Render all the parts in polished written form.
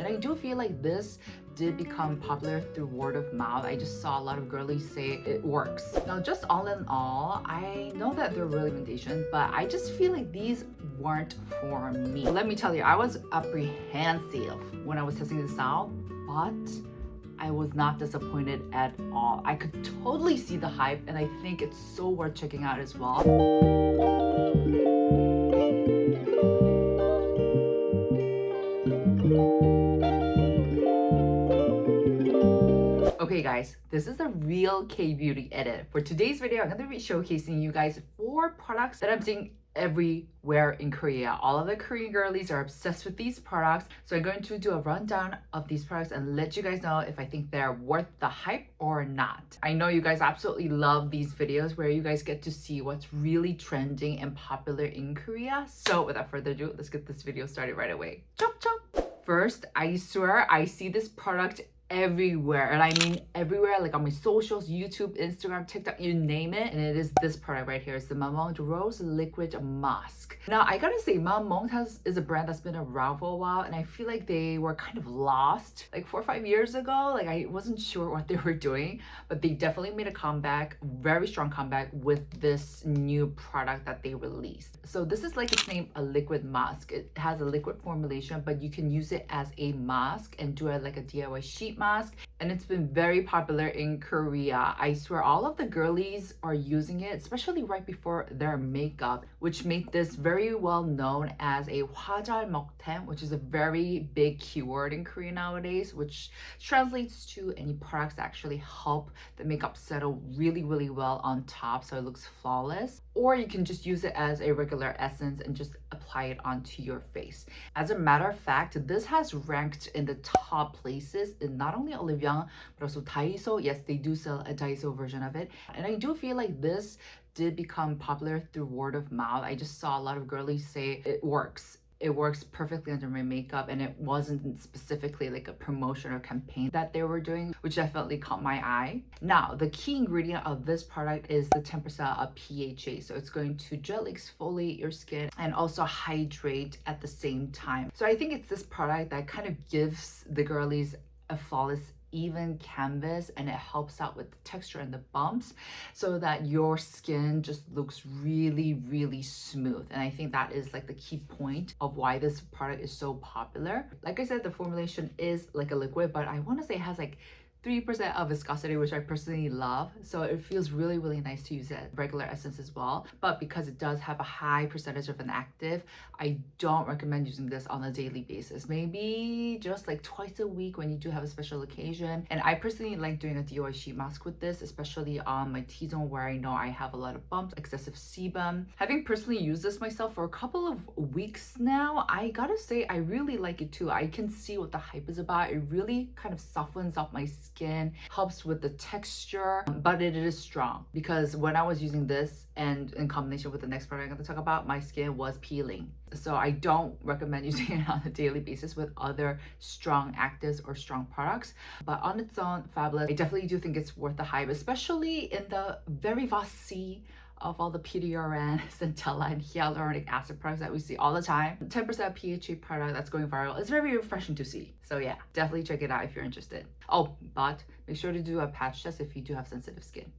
I do feel like this did become popular through word of mouth. I just saw a lot of girlies say it works. Now, just all in all, I know that they're really recommendation, but I just feel like these weren't for me. Let me tell you, I was apprehensive when I was testing this out, but I was not disappointed at all. I could totally see the hype, and I think it's so worth checking out as well. Okay guys, this is the real KBeauty edit. For today's video, I'm going to be showcasing you guys 4 products that I'm seeing everywhere in Korea. All of the Korean girlies are obsessed with these products. So I'm going to do a rundown of these products and let you guys know if I think they're worth the hype or not. I know you guys absolutely love these videos where you guys get to see what's really trending and popular in Korea. So without further ado, let's get this video started right away. Chop chop! First, I swear I see this product everywhere, and I mean everywhere, like on my socials, YouTube, Instagram, TikTok, you name it. And it is this product right here. It's the Mamonde Rose Liquid Mask. Now I gotta say, Mamonde is a brand that's been around for a while, and I feel like they were kind of lost like 4 or 5 years ago. Like I wasn't sure what they were doing, but they definitely made a comeback, very strong comeback with this new product that they released. So this is, like its name, a liquid mask. It has a liquid formulation, but you can use it as a mask and do it like a DIY sheet mask, and it's been very popular in Korea. I swear all of the girlies are using it, especially right before their makeup, which made this very well known as a 화잘 먹템, which is a very big keyword in Korea nowadays, which translates to any products that actually help the makeup settle really, really well on top so it looks flawless. Or you can just use it as a regular essence and just apply it onto your face. As a matter of fact, this has ranked in the top places in not only Olivia, but also Daiso. Yes, they do sell a Daiso version of it. And I do feel like this did become popular through word of mouth. I just saw a lot of girlies say it works. It works perfectly under my makeup, and it wasn't specifically like a promotion or campaign that they were doing, which definitely caught my eye. Now, the key ingredient of this product is the 10% of PHA. So it's going to gently exfoliate your skin and also hydrate at the same time. So I think it's this product that kind of gives the girlies a flawless even canvas, and it helps out with the texture and the bumps so that your skin just looks really, really smooth. And I think that is like the key point of why this product is so popular. Like I said, the formulation is like a liquid, but I want to say it has like 3% of viscosity, which I personally love. So it feels really, really nice to use it regular essence as well. But because it does have a high percentage of an active, I don't recommend using this on a daily basis. Maybe just like twice a week when you do have a special occasion. And I personally like doing a DIY sheet mask with this, especially on my T-zone where I know I have a lot of bumps, excessive sebum. Having personally used this myself for a couple of weeks now, I gotta say I really like it too. I can see what the hype is about. It really kind of softens up my skin, helps with the texture, but it is strong because when I was using this and in combination with the next product I'm going to talk about, my skin was peeling. So I don't recommend using it on a daily basis with other strong actives or strong products, but on its own, fabulous. I definitely do think it's worth the hype, especially in the very vast sea of all the PDRN, centella, and hyaluronic acid products that we see all the time. 10% PHA product that's going viral. It's very refreshing to see. So yeah, definitely check it out if you're interested. Oh, but make sure to do a patch test if you do have sensitive skin.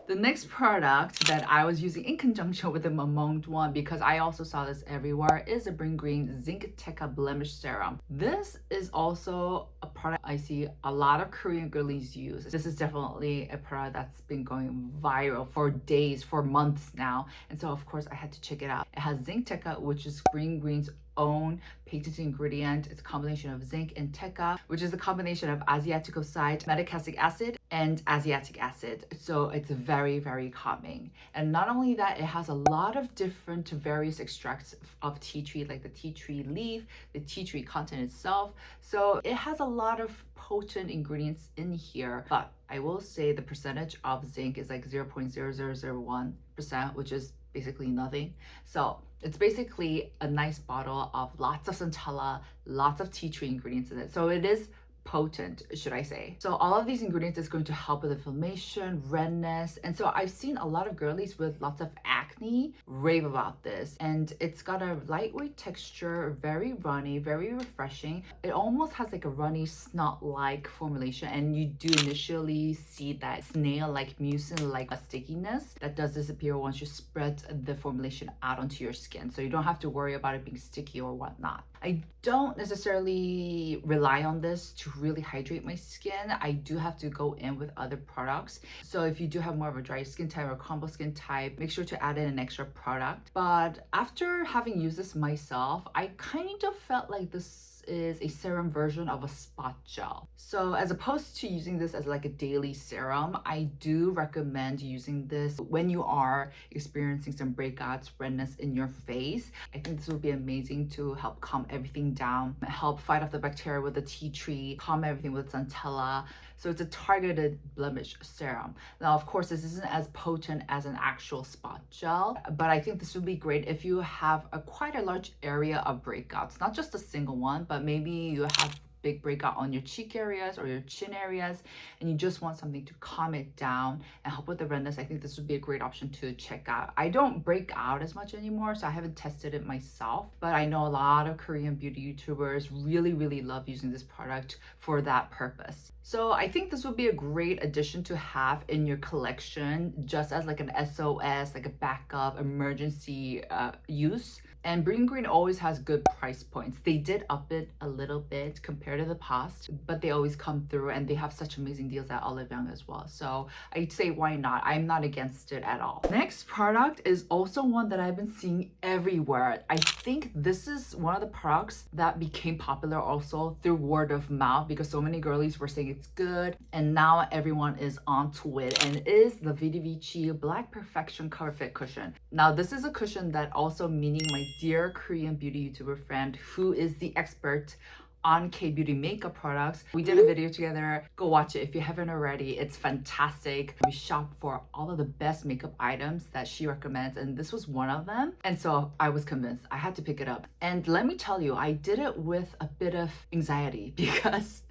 The next product that I was using in conjunction with the Mamonde one, because I also saw this everywhere, is the Bring Green Zinc Tekka Blemish Serum. This is also a product I see a lot of Korean girlies use. This is definitely a product that's been going viral for days, for months now. And so of course I had to check it out. It has Zinc Tekka, which is Bring Green's own patented ingredient. It's a combination of zinc and Tekka, which is a combination of asiaticoside, metacasic acid, and asiatic acid. So it's very, very calming. And not only that, it has a lot of different various extracts of tea tree, like the tea tree leaf, the tea tree content itself. So it has a lot of potent ingredients in here, but I will say the percentage of zinc is like 0.0001%, which is basically nothing. So it's basically a nice bottle of lots of centella, lots of tea tree ingredients in it. So it is potent, should I say. So all of these ingredients is going to help with inflammation, redness. And so I've seen a lot of girlies with lots of acne rave about this. And it's got a lightweight texture, very runny, very refreshing. It almost has like a runny snot-like formulation, and you do initially see that snail-like mucin-like stickiness that does disappear once you spread the formulation out onto your skin. So you don't have to worry about it being sticky or whatnot. I don't necessarily rely on this to really hydrate my skin. I do have to go in with other products. So if you do have more of a dry skin type or combo skin type, make sure to add in an extra product. But after having used this myself, I kind of felt like this is a serum version of a spot gel. So as opposed to using this as like a daily serum, I do recommend using this when you are experiencing some breakouts, redness in your face. I think this will be amazing to help calm everything down, help fight off the bacteria with the tea tree, calm everything with centella. So it's a targeted blemish serum. Now, of course, this isn't as potent as an actual spot gel, but I think this would be great if you have quite a large area of breakouts, not just a single one, but maybe you have big breakout on your cheek areas or your chin areas, and you just want something to calm it down and help with the redness. I think this would be a great option to check out. I don't break out as much anymore, so I haven't tested it myself, but I know a lot of Korean beauty YouTubers really love using this product for that purpose. So I think this would be a great addition to have in your collection, just as like an SOS, like a backup emergency use. And Green Green always has good price points. They did up it a little bit compared to the past, but they always come through, and they have such amazing deals at Olive Young as well. So I'd say why not? I'm not against it at all. Next product is also one that I've been seeing everywhere. I think this is one of the products that became popular also through word of mouth, because so many girlies were saying it's good, and now everyone is onto it, and it is the Vidi Vici Black Perfection Cover Fit Cushion. Now this is a cushion that also meaning my dear Korean beauty YouTuber friend who is the expert on KBeauty makeup products. We did a video together. Go watch it if you haven't already. It's fantastic. We shop for all of the best makeup items that she recommends, and this was one of them. And so I was convinced I had to pick it up. And let me tell you, I did it with a bit of anxiety because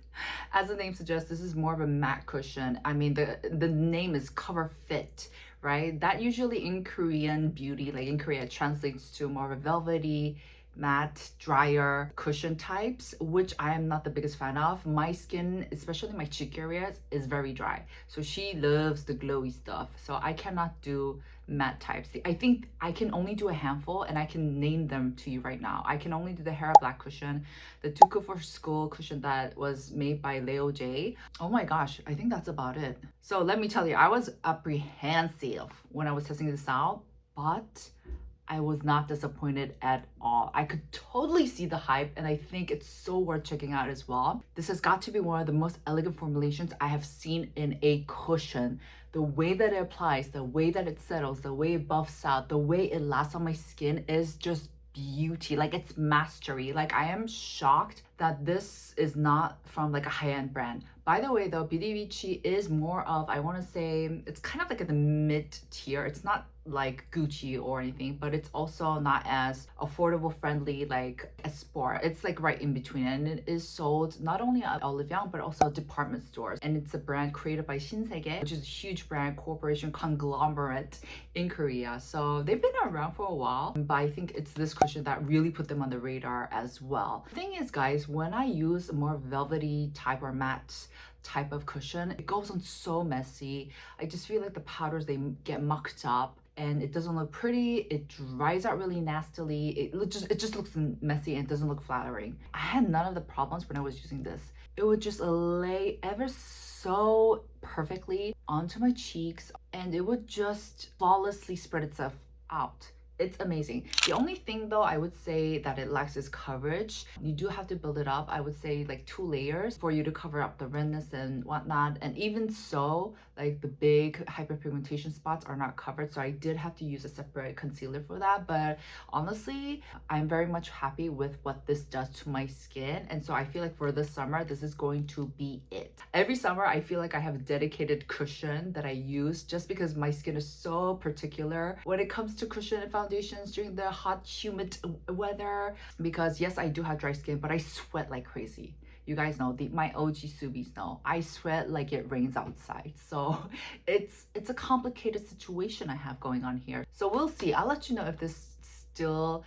as the name suggests, this is more of a matte cushion. I mean, the name is Cover Fit, right? That usually in Korean beauty, like in Korea, translates to more of a velvety, matte, drier cushion types, which I am not the biggest fan of. My skin, especially my cheek areas, is very dry. So she loves the glowy stuff. So I cannot do matte types. I think I can only do a handful, and I can name them to you right now. I can only do the Hera Black cushion, the Too Cool for School cushion that was made by Leo J. Oh my gosh, I think that's about it. So let me tell you, I was apprehensive when I was testing this out, but I was not disappointed at all. I could totally see the hype, and I think it's so worth checking out as well. This has got to be one of the most elegant formulations I have seen in a cushion. The way that it applies, the way that it settles, the way it buffs out, the way it lasts on my skin is just beauty. Like, it's mastery. Like, I am shocked that this is not from like a high-end brand. By the way though, Vidi Vici is more of, I want to say, it's kind of like at the mid tier. It's not like Gucci or anything, but it's also not as affordable friendly like Esport. It's like right in between, and it is sold not only at Olive Young but also department stores. And it's a brand created by Shinsegae, which is a huge brand corporation conglomerate in Korea. So they've been around for a while, but I think it's this cushion that really put them on the radar as well. The thing is, guys, when I use a more velvety type or matte type of cushion, it goes on so messy. I just feel like the powders, they get mucked up, and it doesn't look pretty. It dries out really nastily. It just looks messy and it doesn't look flattering. I had none of the problems when I was using this. It would just lay ever so perfectly onto my cheeks, and it would just flawlessly spread itself out. It's amazing. The only thing though I would say that it lacks is coverage. You do have to build it up. I would say like 2 layers for you to cover up the redness and whatnot. And even so, like the big hyperpigmentation spots are not covered. So I did have to use a separate concealer for that. But honestly, I'm very much happy with what this does to my skin. And so I feel like for this summer, this is going to be it. Every summer, I feel like I have a dedicated cushion that I use just because my skin is so particular when it comes to cushion and foundations during the hot, humid weather. Because yes, I do have dry skin, but I sweat like crazy. you guys know, my OG Subis know, I sweat like it rains outside. So it's a complicated situation I have going on here. So we'll see. I'll let you know if this still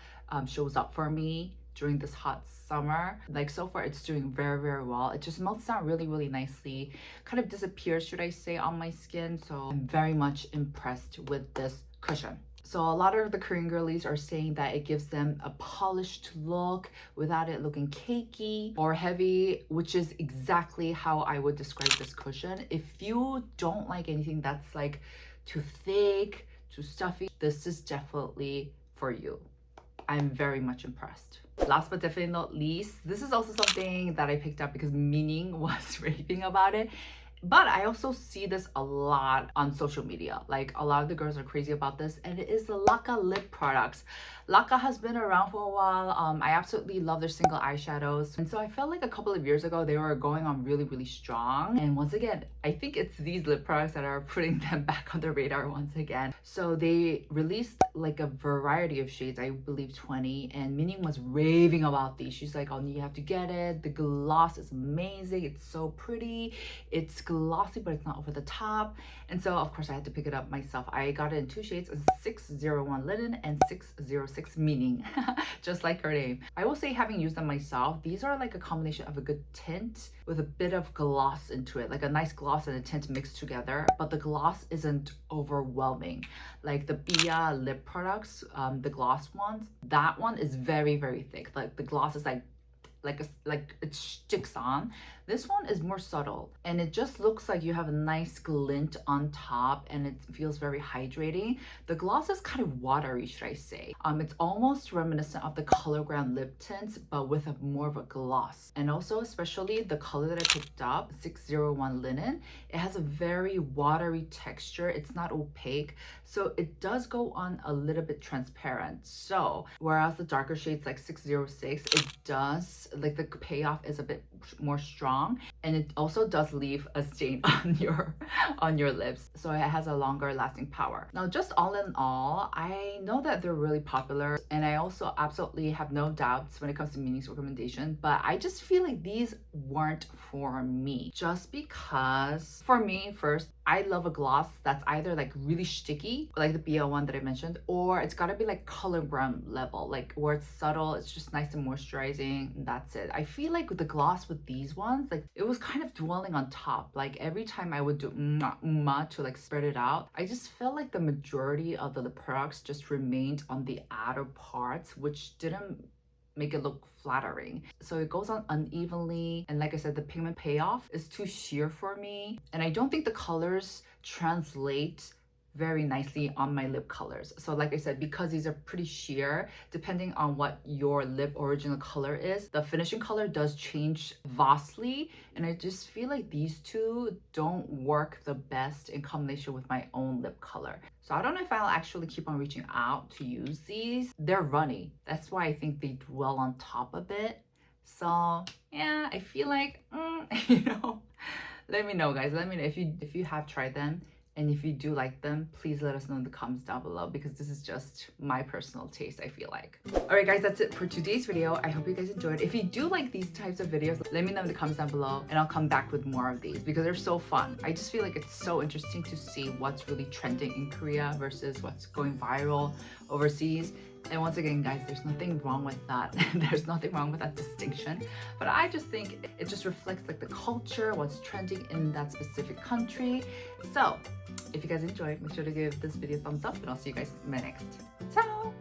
shows up for me during this hot summer. Like so far it's doing very, very well. It just melts down really, really nicely, kind of disappears, should I say, on my skin. So I'm very much impressed with this cushion. So a lot of the Korean girlies are saying that it gives them a polished look without it looking cakey or heavy, which is exactly how I would describe this cushion. If you don't like anything that's like too thick, too stuffy, this is definitely for you. I'm very much impressed. Last but definitely not least, this is also something that I picked up because Meaning was raving about it. But I also see this a lot on social media. Like a lot of the girls are crazy about this, and it is the Laka lip products. Laka has been around for a while. I absolutely love their single eyeshadows. And so I felt like a couple of years ago, they were going on really, really strong. And once again, I think it's these lip products that are putting them back on the radar once again. So they released like a variety of shades, I believe 20, and Meaning was raving about these. She's like, oh, you have to get it. The gloss is amazing. It's so pretty. It's glossy, but it's not over the top. And so of course I had to pick it up myself. I got it in two shades, 601 Linen and 606 Meaning, just like her name. I will say, having used them myself, these are like a combination of a good tint with a bit of gloss into it, like a nice gloss and a tint mixed together, but the gloss isn't overwhelming. Like the Bia lip products, the gloss ones, that one is very, very thick. Like the gloss is like it sticks on. This one is more subtle, and it just looks like you have a nice glint on top, and it feels very hydrating. The gloss is kind of watery, should I say. It's almost reminiscent of the Color Ground lip tints, but with more of a gloss. And also, especially the color that I picked up, 601 Linen, it has a very watery texture. It's not opaque, so it does go on a little bit transparent. So whereas the darker shades like 606, it does, like the payoff is a bit more strong, and it also does leave a stain on your lips, so it has a longer lasting power. Now, just all in all, I know that they're really popular, and I also absolutely have no doubts when it comes to Meaning's recommendation, but I just feel like these weren't for me, just because for me, first, I love a gloss that's either like really sticky, like the BL one that I mentioned, or it's gotta be like Color Ground level, like where it's subtle, it's just nice and moisturizing, and that's it. I feel like with the gloss with these ones, like it was kind of dwelling on top. Like every time I would do to like spread it out, I just felt like the majority of the products just remained on the outer parts, which didn't make it look flattering. So it goes on unevenly, and like I said, the pigment payoff is too sheer for me, and I don't think the colors translate very nicely on my lip colors. So like I said, because these are pretty sheer, depending on what your lip original color is, the finishing color does change vastly, and I just feel like these two don't work the best in combination with my own lip color. So I don't know if I'll actually keep on reaching out to use these. They're runny. That's why I think they dwell on top a bit. So yeah, I feel like, you know, let me know, guys. Let me know if you have tried them. And if you do like them, please let us know in the comments down below, because this is just my personal taste, I feel like. All right, guys, that's it for today's video. I hope you guys enjoyed. If you do like these types of videos, let me know in the comments down below, and I'll come back with more of these because they're so fun. I just feel like it's so interesting to see what's really trending in Korea versus what's going viral overseas. And once again, guys, there's nothing wrong with that. There's nothing wrong with that distinction. But I just think it just reflects like the culture, what's trending in that specific country. So if you guys enjoyed, make sure to give this video a thumbs up, and I'll see you guys in my next. Ciao!